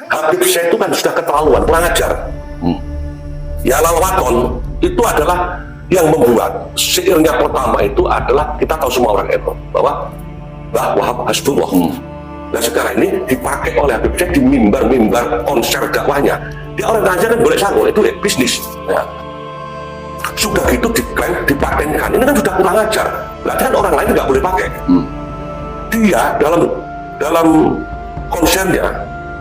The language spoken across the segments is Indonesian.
Habib Syekh itu kan sudah keterlaluan, kurang ajar. Ya Lalwaton itu adalah yang membuat syairnya pertama itu adalah, kita tahu semua orang itu bahwa Mbah Wahab Hasbullah. Nah sekarang ini dipakai oleh Habib Syekh di mimbar-mimbar konser dakwahnya. Dia orang aja kan boleh sanggup, itu bisnis. Ya. Sudah gitu diklaim, dipatenkan, ini kan sudah kurang ajar. Berarti kan orang lain nggak boleh pakai. Dia dalam konsernya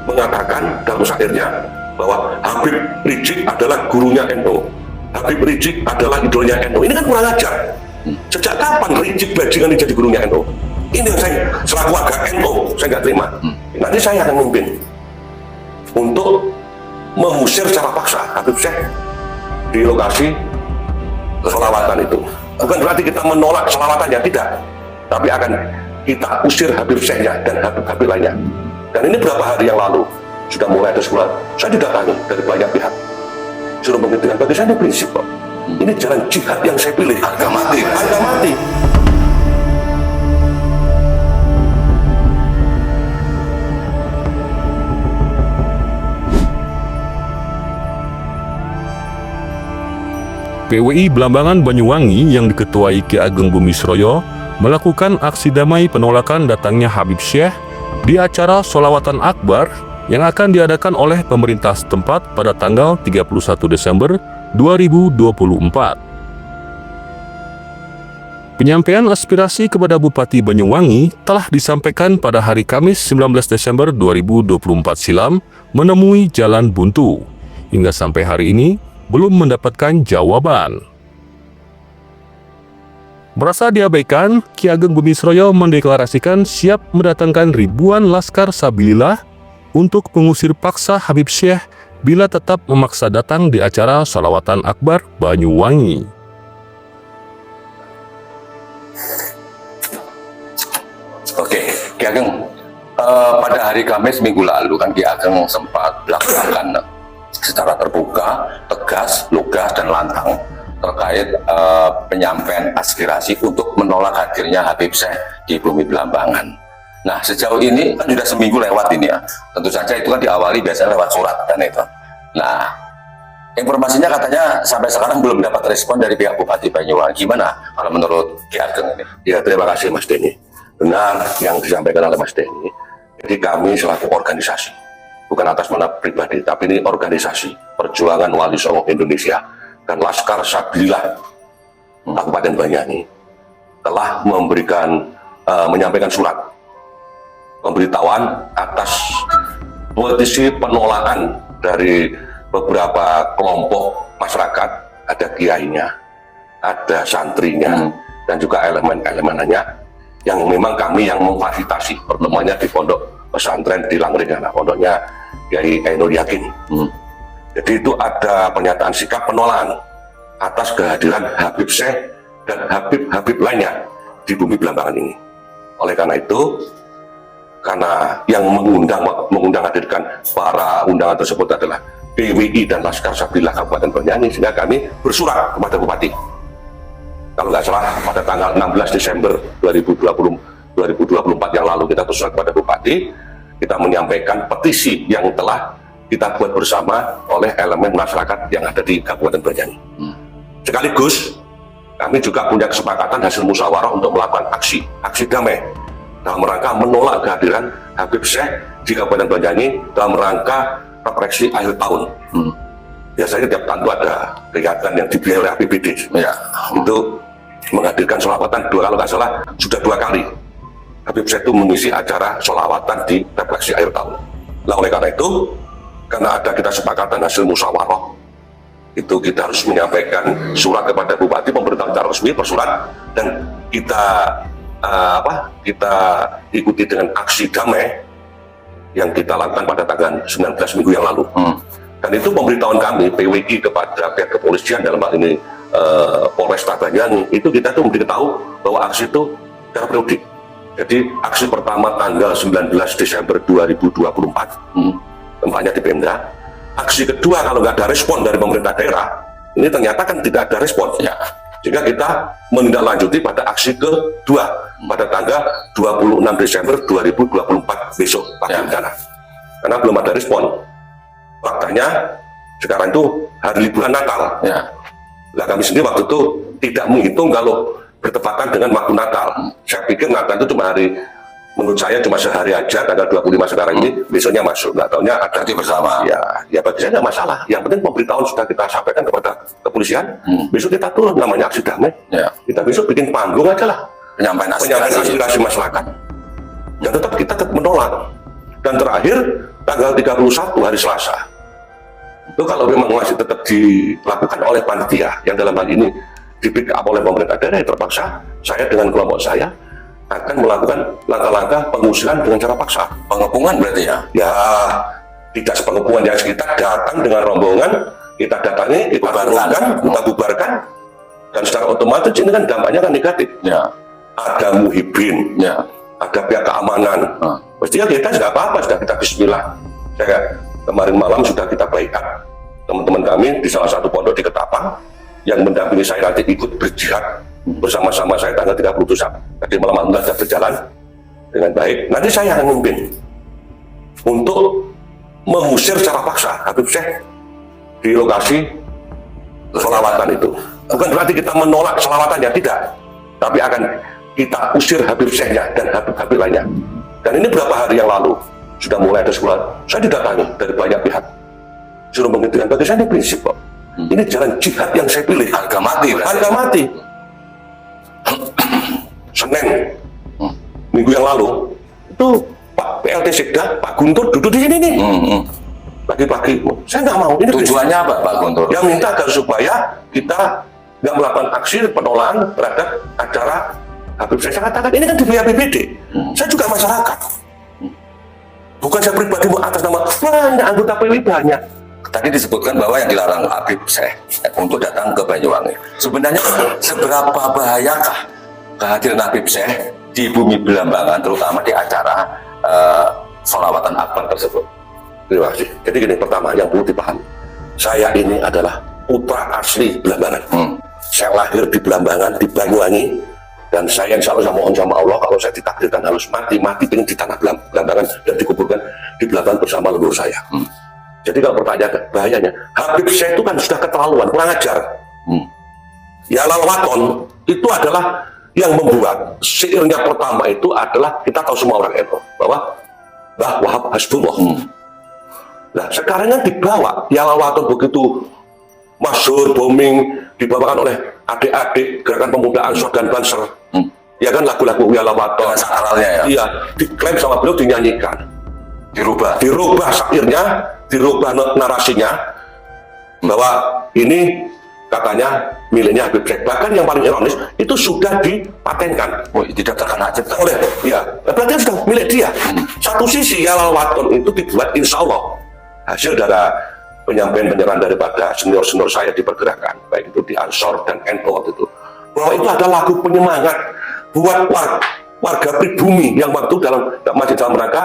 mengatakan dalam syairnya bahwa Habib Rizik adalah gurunya NU, Habib Rizik adalah idolnya NU. Ini kan kurang ajar. Sejak kapan Rizik bajingan jadi gurunya NU? Ini yang saya selaku warga NU saya nggak terima. Nanti saya akan memimpin untuk mengusir secara paksa Habib Syekh di lokasi selawatan itu. Bukan berarti kita menolak selawatannya, tidak, tapi akan kita usir Habib Syekhnya dan Habib-Habib lainnya. Dan ini berapa hari yang lalu sudah mulai ada sebulan, saya didatangi dari banyak pihak suruh menghentikan. Bagi saya ini prinsip kok. Ini jalan jihad yang saya pilih, harga mati, harga mati. PWI Blambangan Banyuwangi yang diketuai Ki Ageng Bumisroyo melakukan aksi damai penolakan datangnya Habib Syekh di acara Sholawatan Akbar yang akan diadakan oleh pemerintah setempat pada tanggal 31 Desember 2024. Penyampaian aspirasi kepada Bupati Banyuwangi telah disampaikan pada hari Kamis 19 Desember 2024 silam menemui jalan buntu. Hingga sampai hari ini belum mendapatkan jawaban. Merasa diabaikan, Ki Ageng Bumisroyo mendeklarasikan siap mendatangkan ribuan laskar Sabilillah untuk mengusir paksa Habib Syekh bila tetap memaksa datang di acara Sholawatan Akbar Banyuwangi. Oke, Ki Ageng, pada hari Kamis minggu lalu kan Ki Ageng sempat melakukan secara terbuka, tegas, lugas, dan lantang terkait penyampaian aspirasi untuk menolak hadirnya Habib Syekh di bumi Blambangan. Nah, sejauh ini kan sudah seminggu lewat ini ya. Tentu saja itu kan diawali biasanya lewat surat kan itu. Nah, informasinya katanya sampai sekarang belum dapat respon dari pihak Bupati Banyuwangi. Gimana kalau menurut Ki Ageng ini? Ya, terima kasih Mas Denny. Benar yang disampaikan oleh Mas Denny. Jadi kami selaku organisasi, bukan atas nama pribadi, tapi ini organisasi Perjuangan Wali Songo Indonesia dan Laskar Sabilillah Kabupaten Banyuwangi telah menyampaikan surat pemberitahuan atas petisi penolakan dari beberapa kelompok masyarakat, ada kiainya, ada santrinya, dan juga elemen-elemennya yang memang kami yang memfasilitasi pertemuannya di pondok pesantren di Langring, pondoknya Kiai Ainul Yakin. Jadi itu ada pernyataan sikap penolakan atas kehadiran Habib Syekh dan Habib-Habib lainnya di bumi Blambangan ini. Oleh karena itu, karena yang mengundang hadirkan para undangan tersebut adalah PWI dan Laskar Sabilillah Kabupaten Banyuwangi, sehingga kami bersurat kepada Bupati. Kalau nggak salah pada tanggal 16 Desember 2024 yang lalu kita bersurat kepada Bupati, kita menyampaikan petisi yang telah kita buat bersama oleh elemen masyarakat yang ada di Kabupaten Banyuwangi. Sekaligus kami juga punya kesepakatan hasil musyawarah untuk melakukan aksi damai dalam rangka menolak kehadiran Habib Syekh di Kabupaten Banyuwangi dalam rangka refleksi akhir tahun. Biasanya tiap tahun itu ada kegiatan yang dibiayai oleh APBD. Ya. Itu menghadirkan sholawatan kalau nggak salah sudah 2 kali. Habib Syekh itu mengisi acara sholawatan di refleksi akhir tahun. Nah, oleh karena itu, karena ada kita sepakatan hasil musyawarah, itu kita harus menyampaikan surat kepada Bupati, pemberitahuan secara resmi, bersurat, dan kita ikuti dengan aksi damai yang kita lakukan pada tanggal 19 minggu yang lalu. Dan itu pemberitahuan kami PWI kepada pihak kepolisian, dalam hal ini Polresta Banyuwangi, itu kita tuh memberitahu bahwa aksi itu secara periodik. Jadi aksi pertama tanggal 19 Desember 2024, tempatnya di Pemda. Aksi kedua kalau nggak ada respon dari pemerintah daerah, ini ternyata kan tidak ada respon. Ya. Sehingga kita menindaklanjuti pada aksi kedua pada tanggal 26 Desember 2024 besok pagi. karena belum ada respon. Faktanya sekarang itu hari liburan Natal. Ya. Nah, kami sendiri waktu itu tidak menghitung kalau bertepatan dengan waktu Natal. Saya pikir Natal itu cuma hari, menurut saya cuma sehari aja, tanggal 25 sekarang ini, besoknya masuk. Nggak taunya ada Cuti bersama. Ya bagi saya nggak masalah. Yang penting pemberitahuan sudah kita sampaikan kepada kepolisian. Besok kita turun, namanya aksi damai. Ya. Kita besok bikin panggung aja lah. Penyampaian Aspirasi masyarakat. Dan tetap kita menolak. Dan terakhir, tanggal 31 hari Selasa. Itu kalau memang masih tetap dilakukan oleh panitia yang dalam hal ini di-pick up oleh pemerintah daerah, terpaksa saya dengan kelompok saya akan melakukan langkah-langkah pengusiran dengan cara paksa. Pengepungan berarti ya? Ya, tidak sepengepungan yang kita datang dengan rombongan, kita datangi, kita turunkan, kita bubarkan, dan secara otomatis ini kan dampaknya kan negatif. Ya. Ada muhibin, Ya. ada pihak keamanan. Mestinya kita sudah apa-apa, sudah kita bismillah. Saya kemarin malam sudah kita baikat teman-teman kami di salah satu pondok di Ketapang yang mendampingi saya nanti ikut berjihad bersama-sama saya tanggal 30 Tadi malam sudah berjalan dengan baik. Nanti saya akan memimpin untuk mengusir secara paksa Habib Syekh di lokasi selawatan itu. Bukan berarti kita menolak selawatannya, tidak. Tapi akan kita usir Habib Syekhnya dan Habib-Habib lainnya. Dan ini beberapa hari yang lalu sudah mulai ada sekolah. Saya didatangi dari banyak pihak. Suruh menghentikan. Bagi saya ini prinsip kok. Ini jalan jihad yang saya pilih. Harga mati berarti. Harga mati. Senin minggu yang lalu itu Pak PLT Sekda, Pak Guntur duduk di sini nih. Pagi-pagi. Saya nggak mau. Ini Tujuannya apa Pak Guntur? yang minta agar supaya kita nggak melakukan aksi penolakan terhadap acara Habib Syekh. Saya katakan ini kan dibiayai APBD. Saya juga masyarakat. Bukan saya pribadi atas nama banyak anggota PWI banyak. Tadi disebutkan bahwa yang dilarang Habib Syekh untuk datang ke Banyuwangi. Sebenarnya seberapa bahayakah kehadiran Habib Syekh di bumi Belambangan, terutama di acara sholawatan akbar tersebut? Terima kasih. Jadi gini, pertama yang perlu dipahami, saya ini adalah putra asli Belambangan. Saya lahir di Belambangan, di Banyuwangi, dan saya insya Allah mohon sama Allah kalau saya ditakdirkan harus mati pengen di tanah Belambangan dan dikuburkan di Belambangan bersama leluhur saya. Jadi kalau pertanyaan bahayanya, Habib Syekh itu kan sudah keterlaluan, kurang ajar. Ya Lalwaton itu adalah yang membuat syairnya pertama itu adalah, kita tahu semua orang NU bahwa Mbah Wahab Hasbullah. Nah sekarang kan dibawa, ya Lalwaton begitu masyhur, booming, dibawakan oleh adik-adik gerakan pemuda Ansor dan Banser. Ya kan lagu-lagu ya Lalwaton. Sakralnya ya? Iya, diklaim sama beliau, dinyanyikan. Dirubah syairnya, dirubah narasinya bahwa ini katanya miliknya Habib Syekh. Bahkan yang paling ironis itu sudah dipatenkan. Didaftarkan hajat oleh, ya berarti sudah milik dia. Satu sisi ya Lalwaton itu dibuat insya Allah hasil dari penyampaian daripada senior-senior saya di pergerakan, baik itu di Ansor dan NU waktu itu, bahwa itu ada lagu penyemangat buat warga pribumi yang waktu masih dalam rangka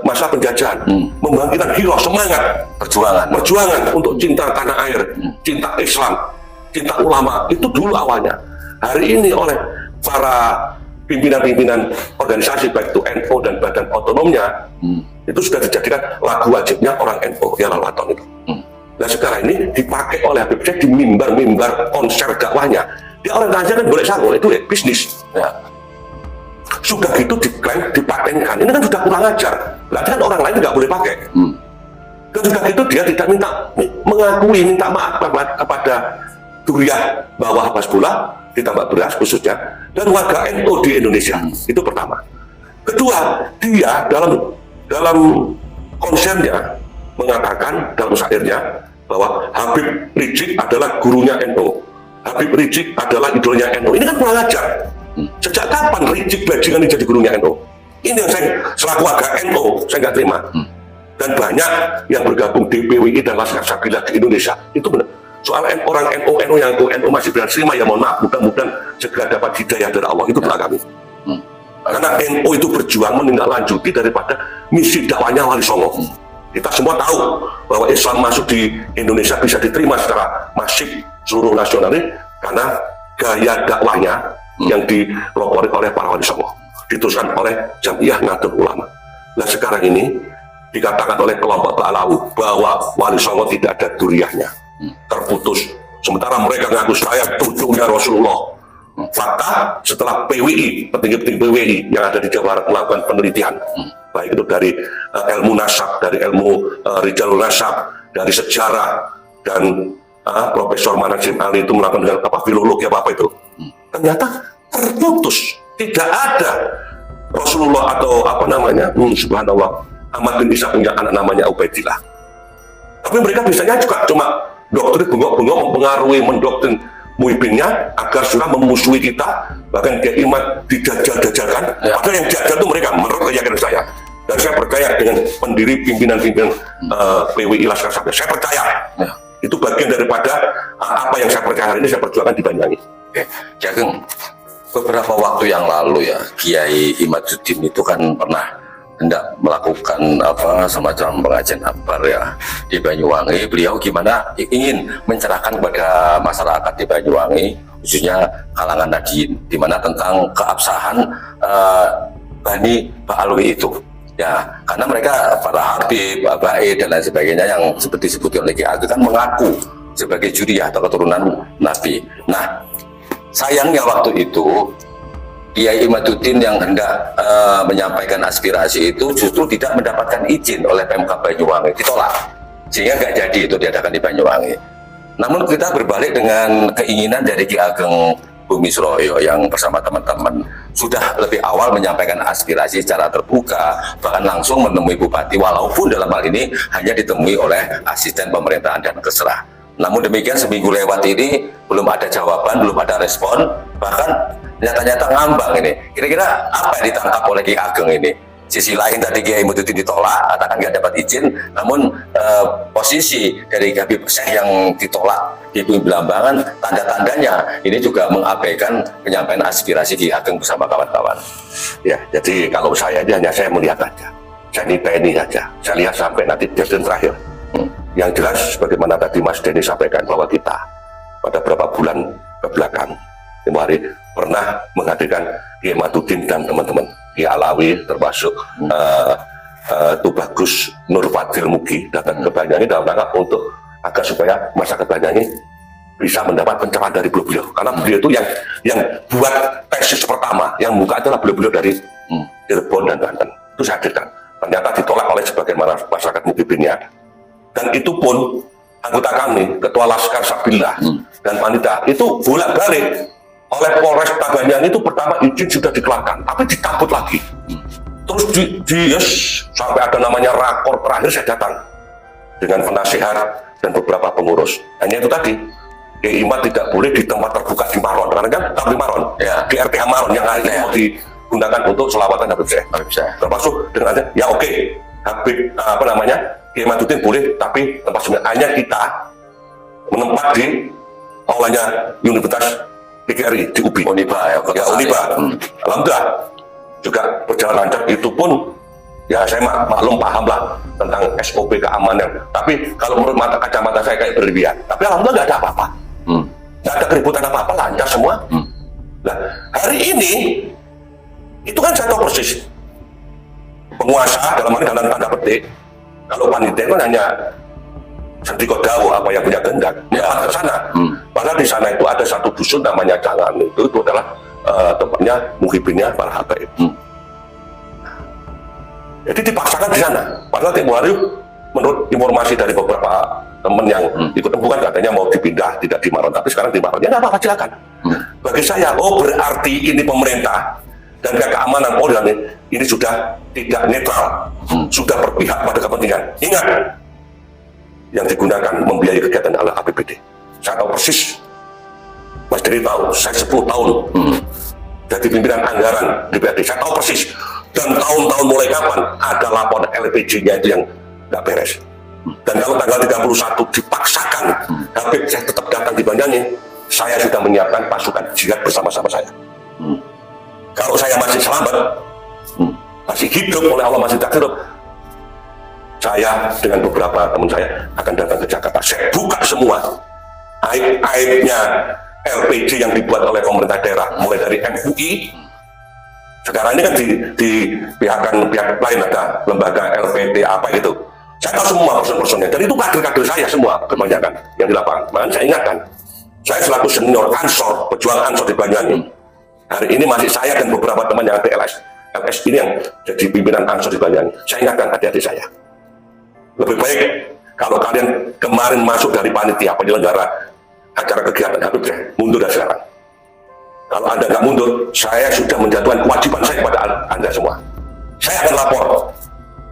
masa penjajahan, membangkitkan hero semangat perjuangan untuk cinta tanah air, cinta Islam, cinta ulama. Itu dulu awalnya. Hari ini oleh para pimpinan-pimpinan organisasi baik itu NU dan badan otonomnya itu sudah dijadikan lagu wajibnya orang NU ya Lalwaton itu. Nah sekarang ini dipakai oleh Habib Syekh di mimbar-mimbar konser dakwahnya. Dia orang aja kan boleh sanggup, itu bisnis. Ya. Sudah gitu diklaim, dipatenkan. Ini kan sudah kurang ajar. Lah kan orang lain nggak boleh pakai. Dan sudah gitu dia tidak minta maaf kepada Duriah bawah Hasbullah ditambah beras khususnya dan warga NU di Indonesia. Itu pertama. Kedua, dia dalam konsernya mengatakan dalam syairnya bahwa Habib Rizik adalah gurunya NU. Habib Rizik adalah idolnya NU. Ini kan kurang ajar. Sejak kapan Rizik bajingan jadi gurunya NU? Ini yang saya selaku warga NU saya nggak terima. Dan banyak yang bergabung di PWI dan Laskar Sabilah di Indonesia itu benar. Soal orang NU yang NU masih berani terima, ya mohon maaf, mudah-mudahan segera dapat hidayah dari Allah. Itu doa kami. Karena NU itu berjuang menindaklanjuti daripada misi dakwahnya Wali Songo. Kita semua tahu bahwa Islam masuk di Indonesia bisa diterima secara masif seluruh nasionalis karena gaya dakwahnya yang dipelopori oleh para Wali Songo, diteruskan oleh Jamiah Nahdlatul Ulama. Nah sekarang ini dikatakan oleh kelompok Ba'alawi bahwa Wali Songo tidak ada duriahnya, terputus. Sementara mereka mengaku saya cucunya Rasulullah. Fakta setelah PWI, petinggi-petinggi PWI yang ada di Jawa Barat melakukan penelitian, baik itu dari ilmu nasab, dari ilmu Rijalul Nasab, dari sejarah, dan Profesor Manajim Ali itu melakukan dengan filologi apa itu, ternyata terputus, tidak ada Rasulullah atau apa namanya, subhanallah, Ahmad bin Isa punya anak namanya Ubaidillah. Tapi mereka biasanya juga cuma doktrin bengok-bengok mempengaruhi, mendoktrin muhibinnya agar sudah memusuhi kita, bahkan dia iman dijajal-jajalkan. Padahal yang jajal itu mereka, menurut keyakinan saya. Dan saya percaya dengan pendiri pimpinan-pimpinan PWI Laskar Sabda, saya percaya itu bagian daripada apa yang saya percaya hari ini saya perjuangkan di Banyuwangi. Oke, Ki Ageng, beberapa waktu yang lalu ya Kiai Imaduddin itu kan pernah hendak melakukan semacam pengajian akbar ya di Banyuwangi. Beliau gimana ingin mencerahkan kepada masyarakat di Banyuwangi, khususnya kalangan Nadiyin, di mana tentang keabsahan Bani Ba'alawi itu. Ya, karena mereka para Habib, Abai dan lain sebagainya yang seperti disebutkan oleh Ki Ageng kan mengaku sebagai juriyah atau keturunan Nabi. Nah, sayangnya waktu itu Kiai Imaduddin yang hendak menyampaikan aspirasi itu justru tidak mendapatkan izin oleh Pemkab Banyuwangi, ditolak, sehingga nggak jadi itu diadakan di Banyuwangi. Namun kita berbalik dengan keinginan dari Ki Ageng Bumisroyo yang bersama teman-teman sudah lebih awal menyampaikan aspirasi secara terbuka, bahkan langsung menemui Bupati, walaupun dalam hal ini hanya ditemui oleh asisten pemerintahan dan Kesra. Namun demikian seminggu lewat ini belum ada jawaban, belum ada respon, bahkan nyata-nyata ngambang ini. Kira-kira apa yang ditangkap oleh Ki Ageng ini? Sisi lain tadi Kiai Imaduddin ditolak, katakan nggak dapat izin, namun posisi dari Habib Syekh yang ditolak di Belambangan, tanda-tandanya ini juga mengabaikan penyampaian aspirasi Ki Ageng bersama kawan-kawan. Ya, jadi kalau saya ini hanya saya melihat saja, saya ini TNI saja, saya lihat sampai nanti deadline terakhir. Yang jelas, bagaimana tadi Mas Denny sampaikan bahwa kita pada beberapa bulan ke belakang, kemarin pernah menghadirkan Kiai Imaduddin dan teman-teman Kiai Alawi, termasuk Tubagus Nur Fadil Mugi datang ke Banyuwangi dalam rangka untuk agar supaya masyarakat Banyuwangi bisa mendapat pencerahan dari beliau. Karena beliau itu yang buat tesis pertama, yang buka adalah beliau dari Cirebon dan Banten. Itu saya hadirkan. Ternyata ditolak oleh sebagian masyarakat Mukibinnya. Dan itu pun anggota kami, Ketua Laskar Sabillah dan Panitia, itu bolak-balik oleh Polres Banyuwangi itu pertama izin sudah dikeluarkan, tapi dicabut lagi. Terus sampai ada namanya rakor terakhir saya datang dengan penasihat dan beberapa pengurus. Hanya itu tadi, Kiai Imad tidak boleh di tempat terbuka di Maron, karena kan tapi Maron, ya, di RTH Maron yang hari ini mau digunakan untuk selawatan Habib Syekh. Termasuk dengan ya oke, Habib Kiai Imaduddin boleh, tapi tempat sebenarnya hanya kita menempat di aulanya Universitas PGRI di UBI. Uniba ya, Uniba. Alhamdulillah juga berjalan lancar. Itu pun ya saya maklum paham lah tentang SOP keamanan. Tapi kalau menurut kacamata saya kayak berlebihan. Tapi alhamdulillah nggak ada apa-apa. Nggak ada keributan apa-apa, lancar semua. Nah, hari ini itu kan saya tahu persis penguasa dalam tanda petik. Kalau panitia kan hanya Sendiko Dawo apa yang punya kehendak ke sana. Padahal di sana itu ada satu dusun namanya Jangan, itu adalah tempatnya muhibinnya para habaib. Jadi dipaksakan di sana. Padahal tempo hari menurut informasi dari beberapa teman yang ikut bukan katanya mau dipindah tidak di Maron, tapi sekarang di Maron. Ya nggak apa-apa, silakan. Bagi saya, berarti ini pemerintah dan keamanan Polri ini sudah tidak netral, sudah berpihak pada kepentingan. Ingat, yang digunakan membiayai kegiatan adalah APBD. Saya tahu persis, Mas Denny tahu, saya 10 tahun jadi pimpinan anggaran DPRD, saya tahu persis. Dan tahun-tahun mulai kapan ada laporan LPG-nya itu yang nggak beres. Dan kalau tanggal 31 dipaksakan, Habib saya tetap datang di Banyuwangi, saya sudah menyiapkan pasukan jihad bersama-sama saya. Kalau saya masih selamat, masih hidup oleh Allah, masih tak hidup, saya dengan beberapa teman saya akan datang ke Jakarta. Saya buka semua aib-aibnya LPG yang dibuat oleh pemerintah daerah, mulai dari MUI, Sekarang ini kan di pihak lain ada lembaga LPT apa gitu. Saya tahu semua person-personnya, dan itu kader-kader saya semua kebanyakan yang di lapangan. Makanya saya ingatkan, saya selaku senior Ansor, pejuang Ansor di Banyuwangi. Hari ini masih saya dan beberapa teman yang ada LS ini yang jadi pimpinan Ansor di Banyuwangi. Saya ingatkan adik-adik saya, lebih baik kalau kalian kemarin masuk dari panitia penyelenggara acara kegiatan Habib Syekh, mundur dari sekarang. Kalau Anda nggak mundur, saya sudah menjatuhkan kewajiban saya kepada Anda semua. Saya akan lapor.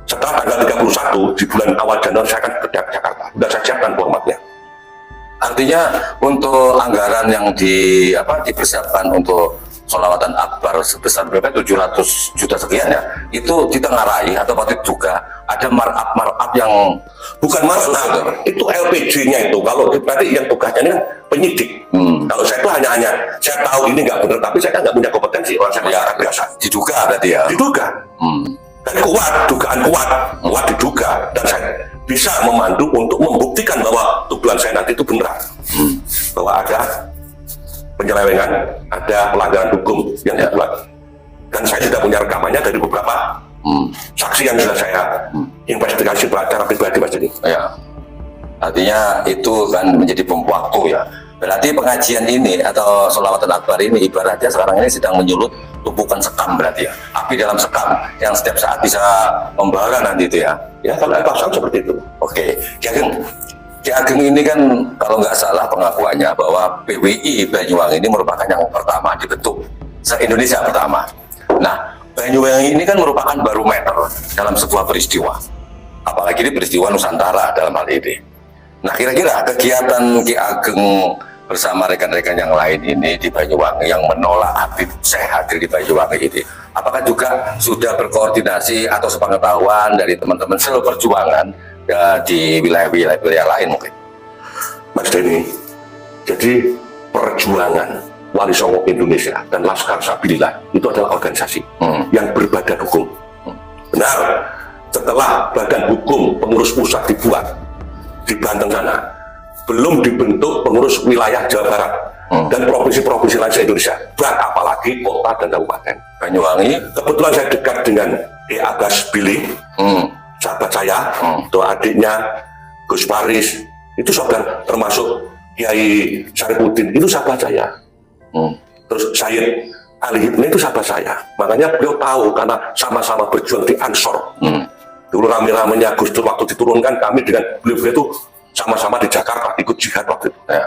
Setelah tanggal 31 di bulan awal Januari saya akan ke Jakarta. Sudah saya siapkan formatnya. Artinya untuk anggaran yang dipersiapkan untuk sholawatan akbar sebesar berapa, 700 juta sekian ya, itu ditengarai atau patut juga ada markup yang bukan markup, itu LPG-nya itu. Kalau nanti yang tugasnya ini kan penyidik. Kalau saya itu hanya saya tahu ini nggak benar, tapi saya kan nggak punya kompetensi, orang saya masyarakat biasa. Diduga berarti ya. Diduga. Dan dugaan kuat diduga, dan saya bisa memandu untuk membuktikan bahwa tuduhan saya nanti itu benar, bahwa ada penyelewengan, ada pelanggaran hukum yang dibuat, dan saya sudah punya rekamannya dari beberapa saksi yang sudah saya investigasi secara pribadi, Mas Denny. Ya, artinya itu kan menjadi bom waktu ya. Berarti pengajian ini atau sholawatan akbar ini ibaratnya sekarang ini sedang menyulut tumpukan sekam berarti ya. Api dalam sekam yang setiap saat bisa membara nanti itu ya. Ya, kalau pasang seperti itu. Oke, Ki Ageng ini kan kalau nggak salah pengakuannya bahwa PWI Banyuwangi ini merupakan yang pertama dibentuk se-Indonesia pertama. Nah, Banyuwangi ini kan merupakan barometer dalam sebuah peristiwa. Apalagi ini peristiwa Nusantara dalam hal ini. Nah, kira-kira kegiatan Ki Ageng bersama rekan-rekan yang lain ini di Banyuwangi yang menolak Habib Syekh hadir di Banyuwangi ini, apakah juga sudah berkoordinasi atau sepengetahuan dari teman-teman seluruh perjuangan di wilayah-wilayah lain mungkin? Mas Denny, jadi perjuangan Wali Songo Indonesia dan Laskar Sabilillah itu adalah organisasi yang berbadan hukum. Benar, setelah badan hukum pengurus pusat dibuat di Banten sana, belum dibentuk pengurus wilayah Jawa Barat dan provinsi-provinsi lain se-Indonesia, apalagi kota dan kabupaten. Banyuwangi, kebetulan saya dekat dengan Abbas Billy, sahabat saya, itu adiknya Gus Paris, itu saudara, termasuk Kiai Syarifuddin, itu sahabat saya. Terus Sayyid Ali Hibni itu sahabat saya, makanya beliau tahu karena sama-sama berjuang di Ansor. Dulu rame-ramenya Gus Dur waktu diturunkan, kami dengan beliau itu sama-sama di Jakarta ikut jihad waktu itu. Ya.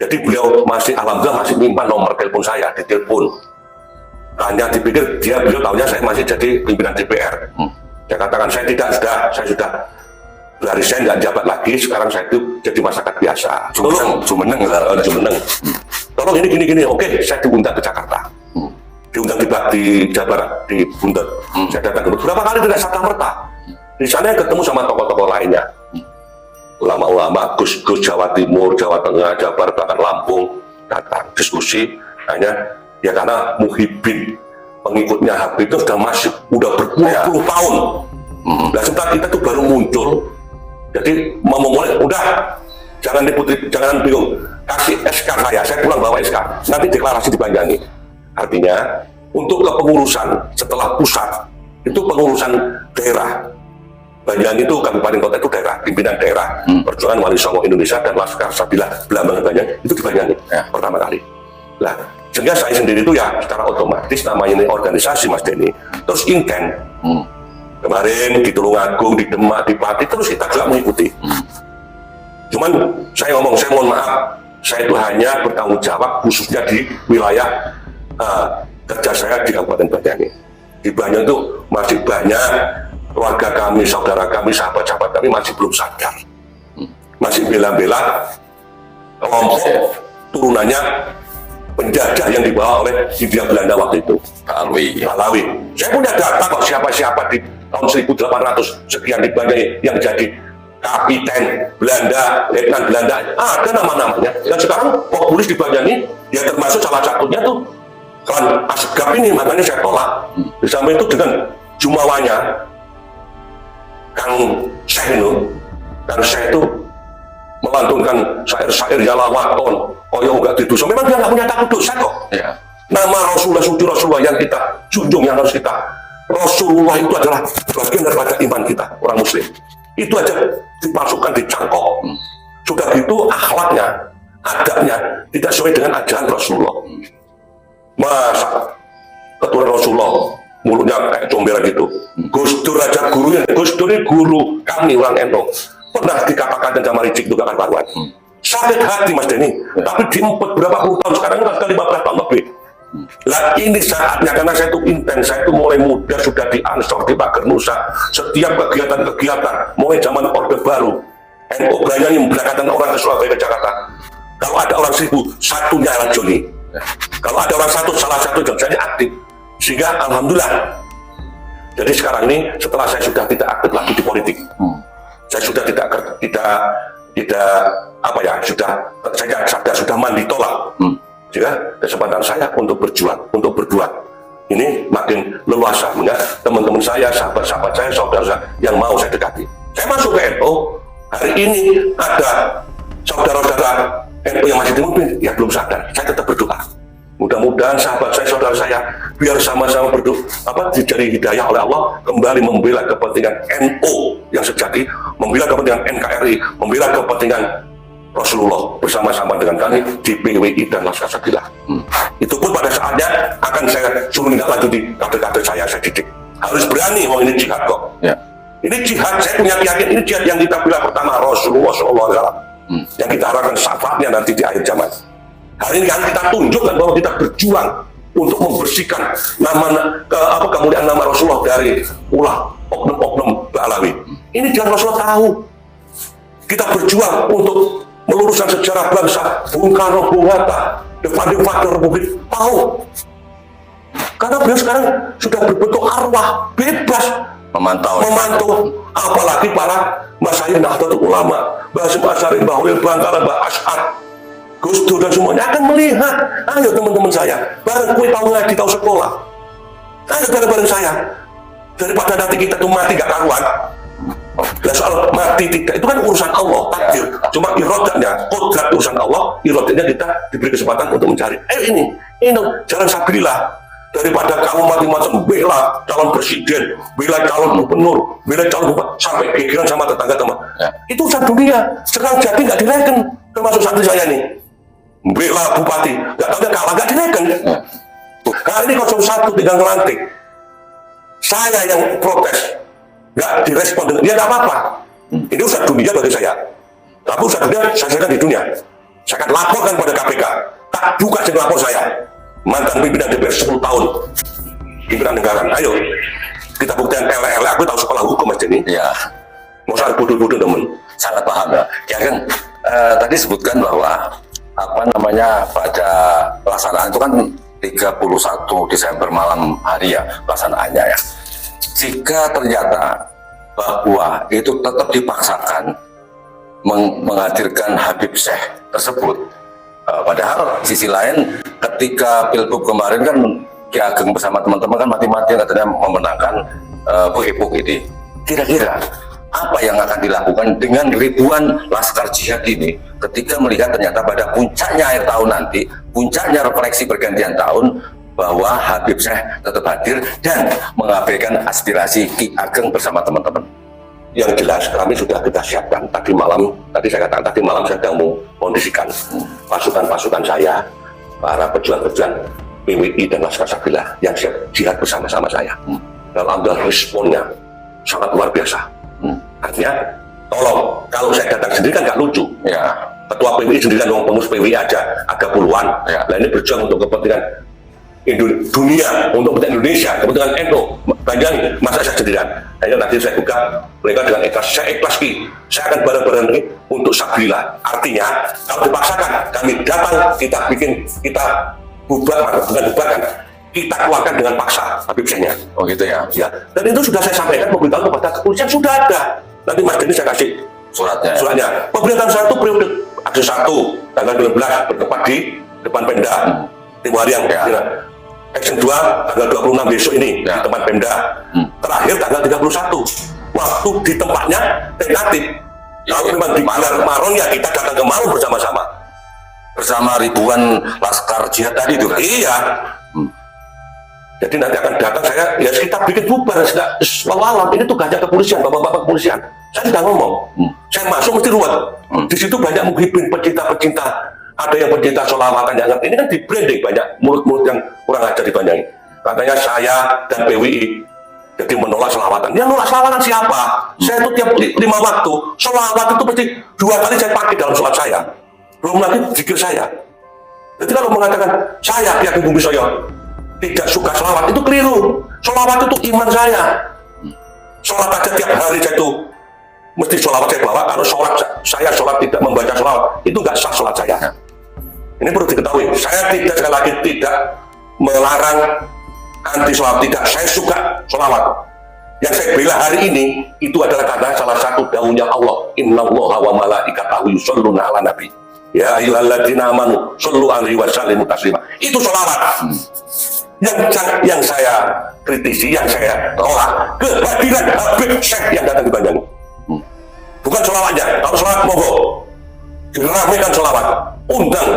Jadi beliau masih, alhamdulillah masih menyimpan nomor telepon saya, ditelepon. Hanya dipikir beliau tahunya saya masih jadi pimpinan DPR. Saya katakan saya sudah dari saya nggak jabat lagi, sekarang saya itu jadi masyarakat biasa. Jumeneng. Tolong ini, oke, saya diundang ke Jakarta. Diundang di Jawa Barat, di Buntet. Saya datang ke beberapa kali tidak serta-merta. Di sana ketemu sama tokoh-tokoh lainnya. Ulama-ulama, Gus Jawa Timur, Jawa Tengah, Jawa Barat, bahkan Lampung, datang diskusi. Hanya ya karena Muhyiddin, pengikutnya Habib itu sudah masuk, udah berpuluh-puluh tahun. Nah, setelah kita tuh baru muncul, jadi mau memulai, udah jangan bingung, kasih SK saya pulang bawa SK, nanti deklarasi di Banyuwangi. Artinya untuk kepengurusan setelah pusat itu pengurusan daerah. Banyuwangi itu kabupaten kota itu daerah, pimpinan daerah, perjuangan Wali Songo Indonesia dan Laskar Sabilillah Belambangan Banyuwangi itu di Banyuwangi pertama kali. Nah, sehingga saya sendiri itu ya secara otomatis namanya ini organisasi, Mas Denny, terus intent. Kemarin di Tulungagung, di Demak, di Pati, terus kita juga mengikuti. Cuman saya mohon maaf, saya itu hanya bertanggung jawab khususnya di wilayah kerja saya di Kabupaten Banyuwangi. Di Banyuwangi itu masih banyak keluarga kami, saudara kami, sahabat-sahabat kami masih belum sadar, masih bela-bela kelompok turunannya penjajah yang dibawa oleh Hindia Belanda waktu itu, Alawi. Saya punya data kok siapa-siapa di tahun 1800 sekian di Banyuwangi yang jadi kapiten Belanda, letnan Belanda, ada nama-namanya. Dan sekarang populis di Banyuwangi, dia termasuk salah satunya tuh Klan Asgaf ini, makanya saya tolak. Di samping itu dengan jumawanya Kang Syekh itu melantunkan syair-syair Yala Waton, Koyo enggak didosa. Memang dia nggak punya takut dosa kok. Ya. nama Rasulullah, suci Rasulullah yang kita junjung, yang harus kita. Rasulullah itu adalah bagian daripada iman kita, orang muslim. Itu aja dipalsukan, dicangkok. Sudah gitu akhlaknya, adabnya tidak sesuai dengan ajaran Rasulullah. Masa keturunan Rasulullah mulutnya kayak comberan gitu. Gus Dur aja gurunya, Gus Dur ini guru kami orang NU. Pernah dikatakan sama Ricik juga kan Parwan. Sakit hati Mas Denny, tapi diempet berapa puluh tahun sekarang ini sudah 15 tahun lebih. Lah ini saatnya, karena saya itu intens, saya itu mulai muda sudah di Ansor, di Pagar Nusa, setiap kegiatan-kegiatan, mulai zaman Orde Baru, NU berani memberangkatkan orang ke Surabaya, ke Jakarta. Kalau ada orang 1000, satunya adalah Joni. Kalau ada orang satu, salah satu yang saya aktif. Sehingga Alhamdulillah, jadi sekarang ini setelah saya sudah tidak aktif lagi di politik, saya sudah tidak apa ya, sudah mandi tolak. Jika kesempatan saya untuk berjuang, untuk berbuat ini makin leluasa, mengingat teman-teman saya, sahabat-sahabat saya, saudara saya yang mau saya dekati. Saya masuk ke NU, hari ini ada saudara-saudara NU yang masih dipimpin, ya belum sadar. Saya tetap berdoa. Mudah-mudahan sahabat saya, saudara saya, biar sama-sama berdoa, diberi hidayah oleh Allah, kembali membela kepentingan NU yang sejati, membela kepentingan NKRI, membela kepentingan Rasulullah bersama-sama dengan kami di PWI dan Laskar Sabila. Itu pun pada saatnya akan saya suruh lanjuti kader-kader saya didik. Harus berani, ini jihad kok. Ya. Ini jihad, saya punya keyakinan, ini jihad yang kita bilang pertama Rasulullah SAW. Yang kita harapkan syafaatnya nanti di akhir zaman. Hari ini kita tunjukkan bahwa kita berjuang untuk membersihkan kemuliaan nama Rasulullah dari ulah oknum-oknum Ba'alawi. Ini jangan Rasulullah tahu. Kita berjuang untuk meluruskan sejarah bangsa. Bung Karno, Bung Hatta, depan-depan Republik tahu. Karena beliau sekarang sudah berbentuk arwah, bebas memantau. Apalagi para masyayikh Nahdlatul Ulama, Mbah Hasyim Asy'ari, Mbah Holil Bangkalan, Mbah Asy'ad, Gus Dur dan semuanya akan melihat. Ayo teman-teman saya, bareng kue tahu ngaji, tahu sekolah. Ayo bareng-bareng saya. Daripada nanti kita tuh mati gak karuan. Nah, soal mati tidak, itu kan urusan Allah, takdir. Cuma irodanya, kodrat urusan Allah, irodanya kita diberi kesempatan untuk mencari. Ini jalan sabilillah. Daripada kamu mati-mati bela calon presiden, bela calon gubernur, bela calon bupati, sampai pikiran sama tetangga teman. Ya. Itu urusan dunia. Sekarang jadi nggak direken, termasuk santri saya nih. Bela bupati, nggak tahu kalah nggak direken. Ya. Nah ini 01 tinggal ngelantik. Saya yang protes. Nggak direspon dengan dia, nggak apa-apa. Ini urusan dunia bagi saya. Tapi urusan dunia saya serahkan di dunia. Saya akan laporkan pada KPK. Tak buka yang lapor saya. Mantan pimpinan DPR 10 tahun. Pimpinan negara. Ayo kita buktikan LL. Aku tahu sekolah hukum Mas Denny. Ya. Mau saya bodoh-bodoh temen. Sangat paham ya. Ya kan tadi sebutkan bahwa pada pelaksanaan itu kan 31 Desember malam hari ya pelaksanaannya ya. Jika ternyata bahwa itu tetap dipaksakan menghadirkan Habib Syekh tersebut, padahal sisi lain ketika Pilgub kemarin kan Ki Ageng bersama teman-teman kan mati-matian katanya memenangkan Epok ini. Kira-kira apa yang akan dilakukan dengan ribuan laskar jihad ini ketika melihat ternyata pada puncaknya akhir tahun nanti, puncaknya refleksi pergantian tahun, bahwa Habib Syekh tetap hadir dan mengabaikan aspirasi Ki Ageng bersama teman-teman? Yang jelas kami sudah kita siapkan tadi saya katakan tadi malam saya sedang mengkondisikan pasukan-pasukan saya, para pejuang-pejuang PWI dan Laskar Sabila yang siap jihad bersama-sama saya. Alhamdulillah responnya sangat luar biasa. Artinya tolong, kalau saya datang sendiri kan nggak lucu ya. Ketua PWI sendiri kan pengurus PWI aja ada puluhan ya. Nah ini berjuang untuk kepentingan dunia, untuk kepentingan Indonesia, kepentingan NU. Bayangin, masa saya sendirian. Hanya nanti saya buka mereka dengan ikhlas. Saya ikhlas saya akan bareng-bareng untuk Sabila. Artinya, kalau dipaksakan, kami datang, kita bubarkan, bukan bubarkan, kita keluarkan dengan paksa Habib Syekhnya. Oh gitu ya? Ya. Dan itu sudah saya sampaikan, pemberitahuan kepada kepolisian sudah ada. Nanti Mas Denny saya kasih suratnya. Pemberitahuan saya itu periode ada 1 tanggal 12 bertepat di depan Pemda. Tempo hari yang Action 2 tanggal 26 besok ini di tempat Pemda. Terakhir tanggal 31. Waktu di tempatnya tentatif. Kalau memang di Maron ya kita datang ke Maron bersama-sama. Bersama ribuan laskar jihad tadi itu kan? Iya. Jadi nanti akan datang saya, ya kita bikin bubar, walau ini tugasnya kepolisian, bapak-bapak kepolisian. Saya sudah ngomong, saya masuk mesti ruwet. Di situ banyak muhibin, pecinta-pecinta, ada yang pecinta sholawatan, yang ini kan di branding banyak mulut-mulut yang kurang ajar dibanyain. Katanya saya dan PWI jadi menolak sholawatan. Yang menolak sholawatan siapa? Saya itu tiap 5 waktu, sholawat itu pasti 2 kali saya pakai dalam sholat saya. Belum lagi zikir saya. Jadi kalau mengatakan saya Ki Ageng Bumisroyo tidak suka sholawat, itu keliru. Sholawat itu iman saya. Sholat aja tiap hari saya itu mesti sholawat saya bawa. Kalau sholat tidak membaca sholawat, itu nggak sah sholat saya. Ini perlu diketahui. Saya tidak, sekali lagi tidak melarang anti sholawat, tidak. Saya suka sholawat. Yang saya bela hari ini itu adalah karena salah satu daunnya Allah. Innallaha wa malaikatahu yusholluna ala nabi. Ya ayyuhalladzina amanu shollu alaihi wa sallimu taslima. Itu sholawat. Yang saya kritisi, yang saya tolak, kehadiran Habib Syekh yang datang di Banyuwangi. Bukan sholawatnya. Kalau sholawat monggo, diramaikan sholawat, undang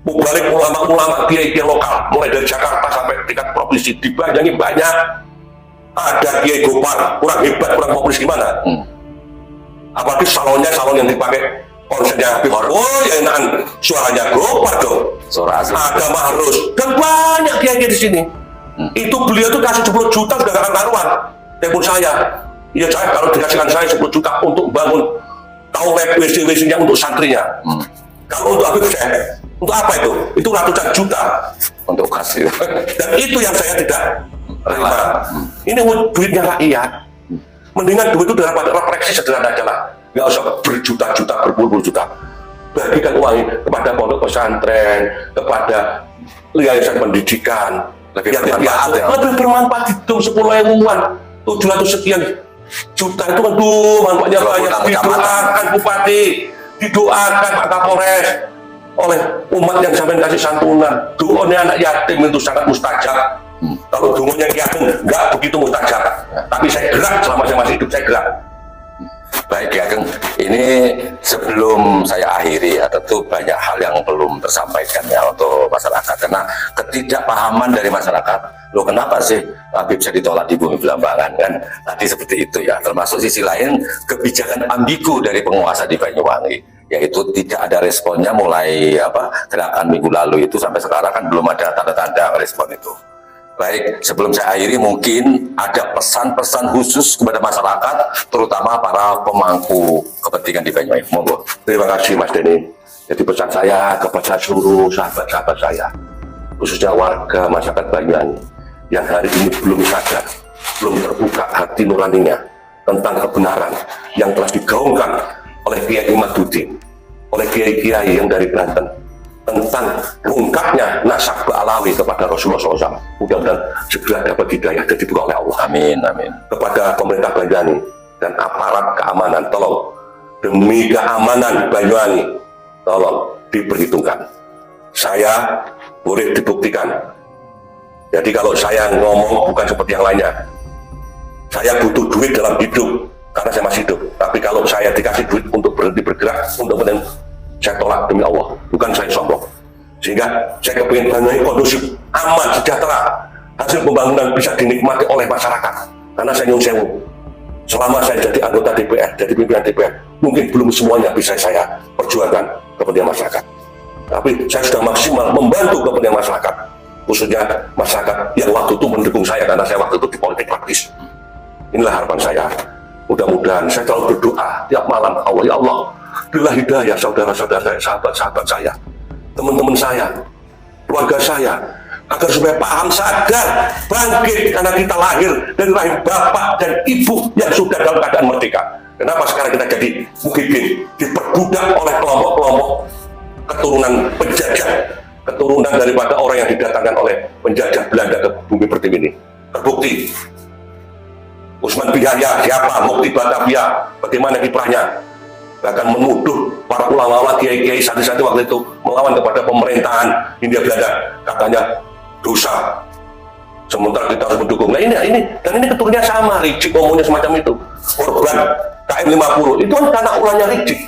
mubalik ulama-ulama kiai-kiai lokal, mulai dari Jakarta sampai tingkat provinsi. Di Banyuwangi banyak. Ada kiai Gopar, kurang hebat, kurang populis gimana? Apalagi salonnya salon yang dipakai konsernya Habib. Oh ya enakan suaranya Gopar dong. Suara asli. Ada Mahrus dan banyak kiai di sini. Itu beliau tuh kasih 10 juta sudah gak karuan. Telepon saya. Iya saya kalau dikasihkan saya 10 juta untuk bangun toilet WC-WC-nya untuk santrinya. Kalau untuk Habib Syekh, untuk apa itu? Itu ratusan juta Untuk kasih. dan itu yang saya tidak terima. Ini duitnya rakyat. Mendingan duit itu daripada refleksi sederhana aja lah. Nggak usah berjuta-juta, berpuluh-puluh juta. Bagikan uang ini kepada pondok pesantren, kepada yayasan pendidikan, lebih bermanfaat itu 10.000-an, 700 sekian juta itu kan manfaatnya banyak. Didoakan Bupati, didoakan Pak Kapolres oleh umat yang sampai kasih santunan. Doanya anak yatim itu sangat mustajab. Kalau doanya Ki Ageng nggak begitu mustajab, tapi saya gerak selama saya masih hidup, saya gerak. Baik Ki Ageng, ini sebelum saya akhiri ya, tentu banyak hal yang belum tersampaikan ya untuk masyarakat, karena ketidakpahaman dari masyarakat. Loh kenapa sih Habib Syekh ditolak di Bumi Belambangan kan? Tadi seperti itu ya. Termasuk sisi lain kebijakan ambigu dari penguasa di Banyuwangi, yaitu tidak ada responnya mulai gerakan minggu lalu itu sampai sekarang kan belum ada tanda-tanda respon itu. Baik, sebelum saya akhiri mungkin ada pesan-pesan khusus kepada masyarakat, terutama para pemangku kepentingan di Banyuwangi. Monggo. Terima kasih Mas Denny. Jadi pesan saya kepada seluruh sahabat-sahabat saya, khususnya warga masyarakat Banyuwangi yang hari ini belum sadar, belum terbuka hati nuraninya tentang kebenaran yang telah digaungkan oleh Kiai Imaduddin, oleh kiai-kiai yang dari Banten, tentang ungkapnya nasab Alawi kepada Rasulullah SAW. Mudah-mudahan segera dapat hidayah dan dibuka oleh Allah. Amin, amin. Kepada pemerintah Banyuwangi dan aparat keamanan, tolong demi keamanan Banyuwangi, tolong diperhitungkan. Saya boleh dibuktikan. Jadi kalau saya ngomong bukan seperti yang lainnya. Saya butuh duit dalam hidup karena saya masih hidup. Tapi kalau saya dikasih duit untuk berhenti bergerak, untuk berhenti, saya tolak demi Allah, bukan saya sombong. Sehingga saya kepingin Banyuwangi kondusif, aman, sejahtera, hasil pembangunan bisa dinikmati oleh masyarakat. Karena saya nyuwun sewu, selama saya jadi anggota DPR, jadi pimpinan DPR, mungkin belum semuanya bisa saya perjuangkan kepentingan masyarakat. Tapi saya sudah maksimal membantu kepentingan masyarakat, khususnya masyarakat yang waktu itu mendukung saya karena saya waktu itu di politik praktis. Inilah harapan saya. Mudah-mudahan saya selalu berdoa tiap malam, Allah ya Allah, berilah hidayah saudara-saudara saya, sahabat-sahabat saya, teman-teman saya, keluarga saya, agar supaya paham, sadar, bangkit karena kita lahir dari rahim bapak dan ibu yang sudah dalam keadaan merdeka. Kenapa sekarang kita jadi muhibin, diperbudak oleh kelompok-kelompok keturunan penjajah, keturunan daripada orang yang didatangkan oleh penjajah Belanda ke bumi pertiwi ini. Terbukti Usman Bihaya siapa, Mukti Batavia, bagaimana kiprahnya, bahkan menuduh para ulama-ulama kiai-kiai santri-santri waktu itu melawan kepada pemerintahan Hindia Belanda, katanya dosa. Sementara kita harus mendukung. Nah ini keturunannya sama, Rizik ngomongnya semacam itu. Korban KM 50 itu kan karena ulangnya Rizik.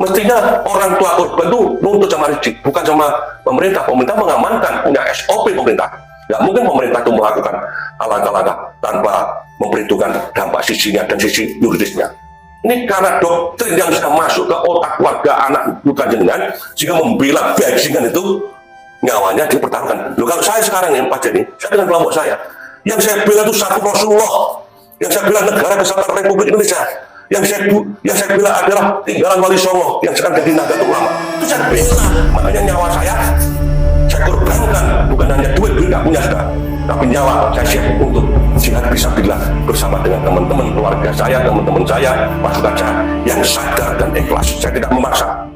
Mestinya orang tua korban itu nuntut sama Rizik, bukan sama pemerintah. Pemerintah mengamankan, punya SOP pemerintah. Nggak mungkin pemerintah itu melakukan langkah-langkah tanpa memperhitungkan dampak sisinya dan sisi yuridisnya. Ini karena doktrin yang sudah masuk ke otak warga anak bukan jenengan, sehingga membela bajingan itu nyawanya dipertaruhkan. Loh, kalau saya sekarang ya Pak Jenny, saya dengan kelompok saya, yang saya bela itu satu Rasulullah, yang saya bela negara kesatuan Republik Indonesia, yang saya bela adalah tinggalan Wali Songo yang sekarang jadi Nahdlatul Ulama. Itu saya bela, makanya nyawa saya korbankan, bukan hanya duit nggak punya sudah, tapi nyawa saya siap untuk jihad fisabilillah bersama dengan teman-teman keluarga saya, teman-teman saya, pasukan saya yang sadar dan ikhlas. Saya tidak memaksa.